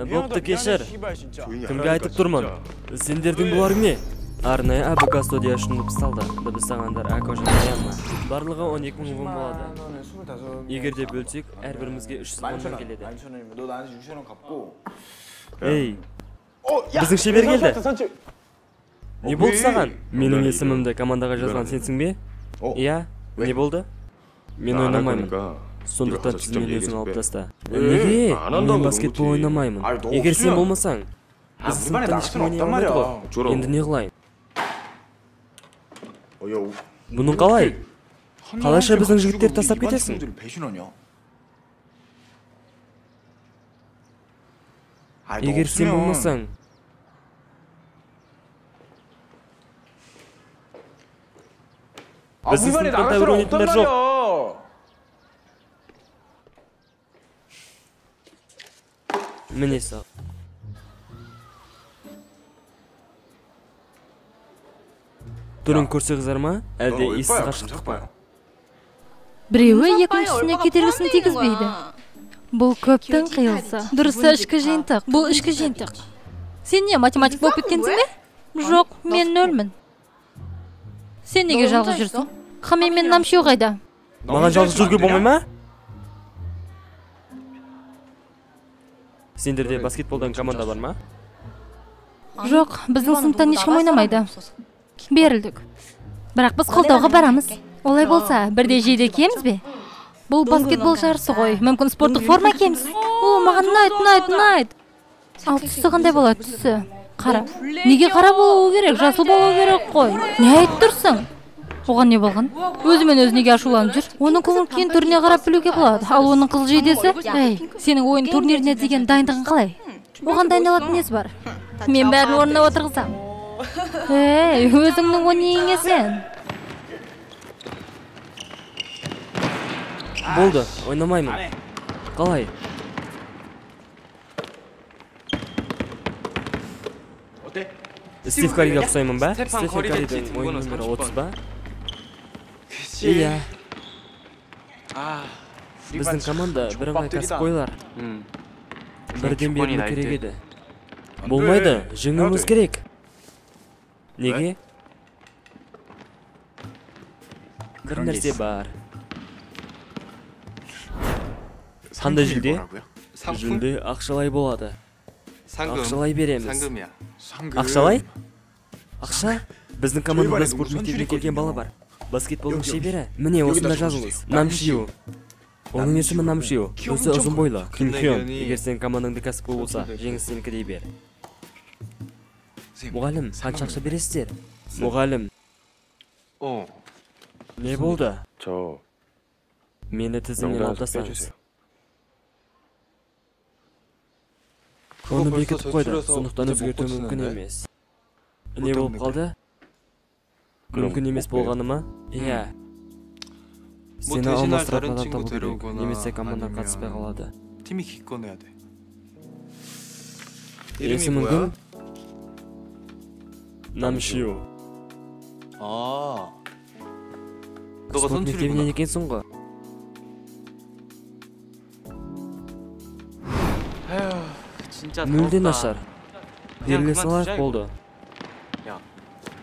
Бопты кешір. Кімге айтып тұрмын? Сендердің бұлар ме? Арнайы АБК студия ұшынып салды. Дыбыс сағандар Акожан аянма. Барлығы 12.000 вон болады. Егер де бөлсек, әрбірімізге 300 воннан келеді. Ей, біздің шебер келді. Не болды саған? Менің есімімді командаға жазған сенсің бе? Иә, не болды? Мен ойнамаймын. Сондықтан сіз мені өзің алып таста. Неге? Мен баскетбол ойнамаймын. Егер сен болмасаң, біз сыныптан ешкім ойнай алмайды ғой. Енді не қылайын? Бұның қалай? Қалайша біздің жігіттер тастап кетесің? Егер сен болмасаң, біздің сыныптан тәуір ойнайтындар жоқ. Міне сақ. Түрін көрсе қызар ма? Әлде ессіз қашықтық па? Біреуі екіншісіне кедергісін тигізбейді. Бұл көптің қиылысы. Дұрысы ішкі жиынтық. Бұл ішкі жиынтық. Сен не, математик болып кеткенсің бе? Жоқ, мен нөлмін. Сен неге жалғыз жүрсің? Қаме мен намшеу қайда? Маған жалғыз жүрге болмай ма? Сендерде баскетболдан команда бар ма? Жоқ, біздің сыныптан ешкім ойнамайды. Берілдік. Бірақ біз қолдауға барамыз. Олай болса, бірде жейде кеміз бе? Бұл баскетбол жарысы ғой. Мүмкін спорттық форма кеміз. О, маған ұнайды. Ал түсі қандай болады түсі? Қара. Неге қара болуы керек? Жасыл болуы керек қой. Не айтып тұрсың? Оған не болған? Өзімен өзі неге ашуланып жүр? Оның көңіл күйін түріне қарап білуге болады. Ал оның қыз жейдесі? Ей, сенің ойын турниріне деген дайындығың қалай? Оған дайындалатын несі бар? Мен бәрін орнына отырғызам. Ей, өзіңнің о нейіңе сен? Болды, ойнамаймын. Қалай? Стив Карриге ұқсаймын ба? Стив Карридің ойын нөмірі 30 ба? Иә. Біздің команда бірыңғай кәсіпқойлар. Бірден беруі керек еді. Болмайды, жеңуіміз керек. Неге? Бір нәрсе бар. Қандай жүлде? Жүлде ақшалай болады. Ақшалай береміз. Ақшалай? Ақша? Біздің командада спорт мектебіне келген бала бар. Баскетболдың шебері. Міне осында жазылыңыз. Намшиу. Оның есімі Намшиу. Өзі ұзын бойлы. Күнхён. Егер сен командаңды кәсіпқой болса, жеңіс сенікі дей бер. Мұғалім, қанша ақша бересіздер? Мұғалім. Не болды? Мені тізімнен алып тастаңыз. Оны бекітіп қойды, сондықтан өзгерту мүмкін емес. Не болып қалды? Мүмкін емес болғаны ма? Иә. Сені алмастыратын адам табу керек, немесе командаға қатыспай қалады. Есімің кім? Намшиу. Спорт мектебінен екенсің ғой? Мүлде нашар. Беріле салайық болды.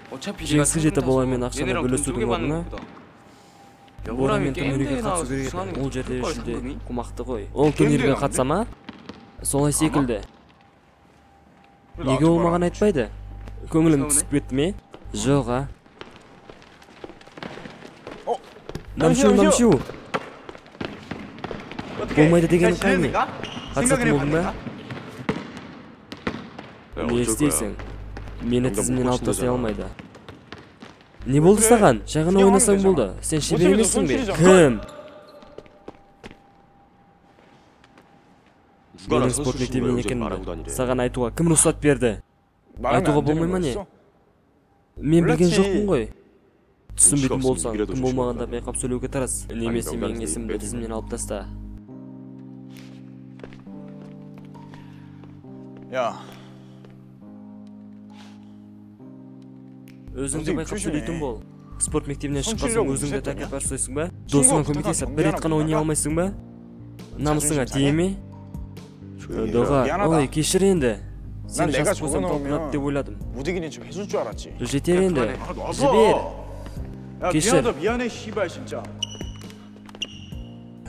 Жеңіске жетіп олармен ақшаны бөлісудің орнына олармен турнирге қатысу керек еді. Ол жерде жүлде қомақты ғой. Ол турнирге қатыса ма? Солай секілді. Неге ол маған айтпайды? Көңілім түсіп кетті ме? Жоға. Намшиу. Болмайды деген қайме? Қатысатын болдың ба? Не істейсің? Мені тізімнен алып тастай алмайды. Не болды саған? Жағына ойнасаң болды. Сен шебер емессің бе? Кім? Менің спорт мектебінен екенімді саған айтуға кім рұқсат берді? Айтуға болмай ма не? Мен білген жоқпын ғой. Түсінбейтін болсаң, кім болмағанда байқап сөйлеуге тырыс. Немесе менің есімді тізімнен алып таста. Өзіңді байқап сөйлейтін бол. Спорт мектебінен шыққасын өзіңді тәкаппар ұстайсың ба? Досыңа көмектесіп бір рет қана ойнай алмайсың ба? Намысыңа тие ме? 너가 ой кешір енді. Сені 내가 жазып қойсам талпынады деп ойладым. 못 이기는 척 해줄 줄 알았지. жетер енді. жібер. 야 кешір. 미안하다 미안해 씨발 진짜.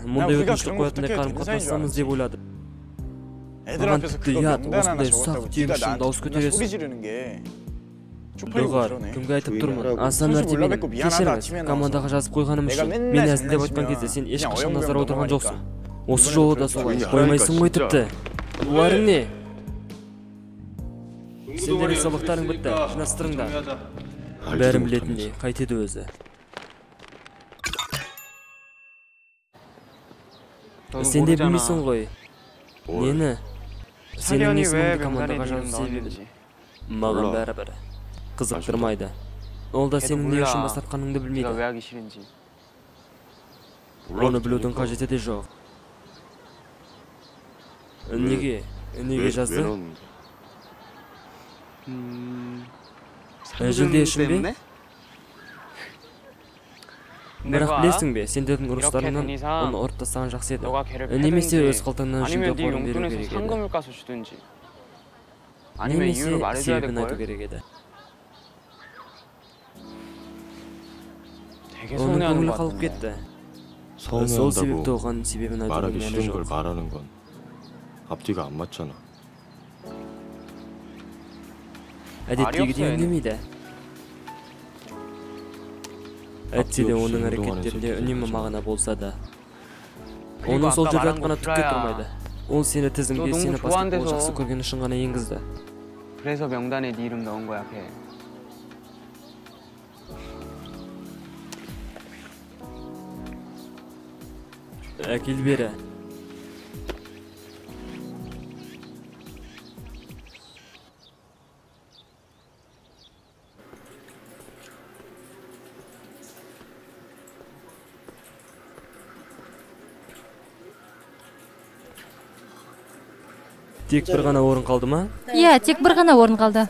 мұндай 우리가 өтінішті 그런 қоятындай 거 қарым 부탁해도 қатынасамыз деп ойладым. 애들 маған 앞에서 тіпті 그거 ұят 명단 하나 осындай 적었다고 ұсақ түйек 네가 үшін 나한테 дауыс 맨날 көтересің. 소리 지르는 게 쪽팔리고 доғар 그러네. кімге айтып тұрмын 선수 асан мәртебенің 몰라뵙고 미안하다 кешіріңіз 팀에 командаға жазып қойғаным 내가 үшін 맨날 мен әзілдеп айтқан 장난치면 кезде сен 그냥 ешқашан 어영부영 назар аударған 넘어가니까. жоқсың. осы жолы да солай 그러니까 қоймайсың ғой 진짜. тіпті. бұларың не? 농구 сендердің 동아리가 сабақтарың бітті 있으니까 жинастырыңдар. 정리하자. бәрін білетіндей қайтеді өзі. сен де білмейсің ғой. нені? сенің есіміңді командаға жазу себебін. маған бәрібір. қызықтырмайды. ол да сенің не үшін бас тартқаныңды білмейді. 왜 하기 싫은지. оны білудің қажеті де жоқ. неге жазды? жүлде үшін бе? бірақ білесің бе, сендердің ұрыстарыңнан оны ұрып тастаған жақсы еді. немесе өз қалтаңнан жүлде қорын беру керек еді. 상금을 까서 주든지. 아니면 немесе 이유를 말해줘야 себебін айту 될걸? керек еді. 되게 оның 서운해하는 көңілі 것 қалып 같은데. кетті. сол себепті оған себебін айтудың 말하기 мәні 싫은 걸 жоқ. 말하는 건 앞뒤가 안 맞잖아. әдеттегідей үндемейді. әйтсе де оның әрекеттерінде үнемі мағына болса да. оның сол жерде атқаны түкке тұрмайды. ол сені тізімге сені баскетбол жақсы көргені үшін ғана енгізді. 그래서 명단에 네 이름 넣은 거야, 걔. әкел бері. тек бір ғана орын қалды ма? иә, тек бір ғана орын қалды.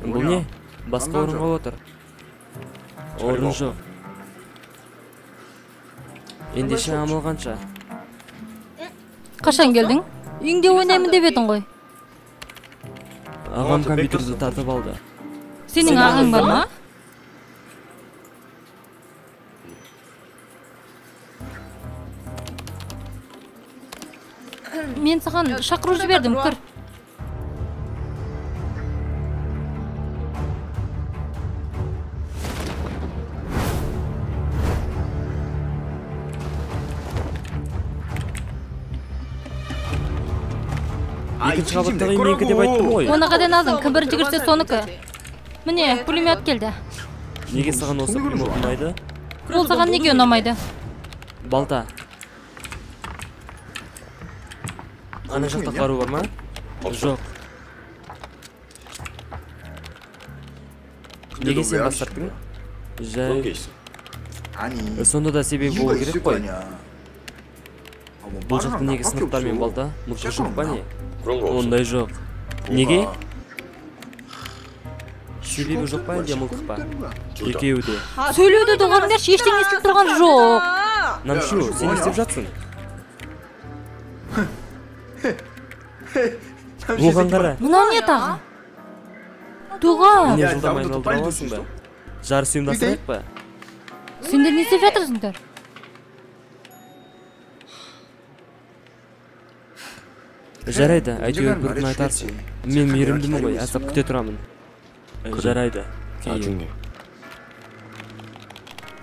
бұл не? басқа орынға отыр. орын жоқ. ендеше амал қанша? қашан келдің? үйіңде ойнаймын деп едің ғой. ағам компьютерді тартып алды. сенің ағаң бар ма? мен саған шақыру жібердім, кір. екінші қабаттағы менікі деп айттым ғой. оны қайдан алдың? кім бірінші кірсе соныкі. міне, пулемет келді. неге саған осы пулемет ұнайды? ол саған неге ұнамайды? балта. ана жақта қару бар ма? жоқ. неге сен бас тарттың? жай. сонда да себебі болу керек қой. бұл жақта неге сынықтар мен балта? мылтық жоқ па не? ондай жоқ. неге? себебі жоқ па әлде мылтық па? екеуі де. сөйлеуді доғарыңдаршы, ештеңе естіліп тұрған жоқ. намшу, сен не істеп жатсың? оған қара. мынау не тағы? доға. не жылдам айналдыра аласың ба? жарыс ұйымдастырайық па? сендер не істеп жатырсыңдар? жарайды, әйтеуір бір күн айтарсың. мен мейірімдімін ғой, азап күте тұрамын. жарайды. 나중에.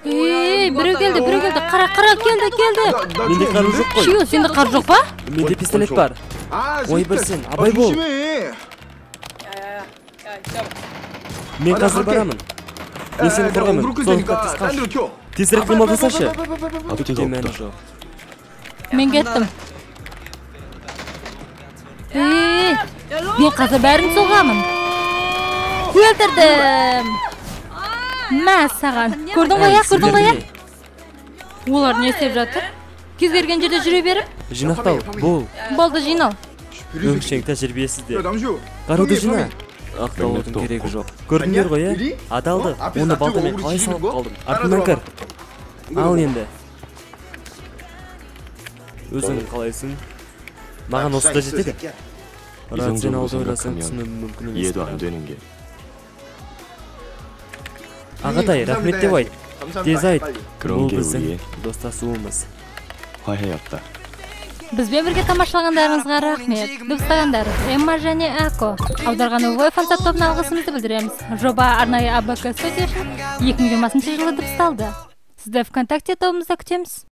ей, біреу келді, қара, келді. менде қару жоқ қой. Шио, сенде қар жоқ па? менде пистолет бар. ой білсін, абай бол. мен қазір барамын. мен сені қорғамын. сондықтан тез қаш. тезірек қимыл жасашы. түкте мәні жоқ. мен кеттім. ей, мен қазір бәрін соғамын. өлтірдім. мә саған. көрдің ғой, сендер көрдің ғой. не? олар не істеп жатыр? кез келген жерде жүре беріп жинақтау бол Болды, жинал. өңшең тәжірибесізде 남주. қаруды жина ақталудың керегі жоқ көрдіңдер ғой иә адалды оны балтамен қалай салып қалдым артынан кір ал енді өзің қалайсың маған осы да жетеді рационалды ойласаң түсінуім мүмкін емес 이해도 안 되는 게 ағатай рахмет деп айт тез айт 그런 бұл 게 біздің 우리의 достасуымыз 화해였다. Бізбен бірге тамашалағандарыңызға рахмет. Дыбыстағандар Эмма және Ако. Аударған Увой фансат тобына алғысымызды білдіреміз. Жоба арнайы АБК студия үшін 2020 жылы дыбысталды. Сізді ВКонтакте тобымызда күтеміз.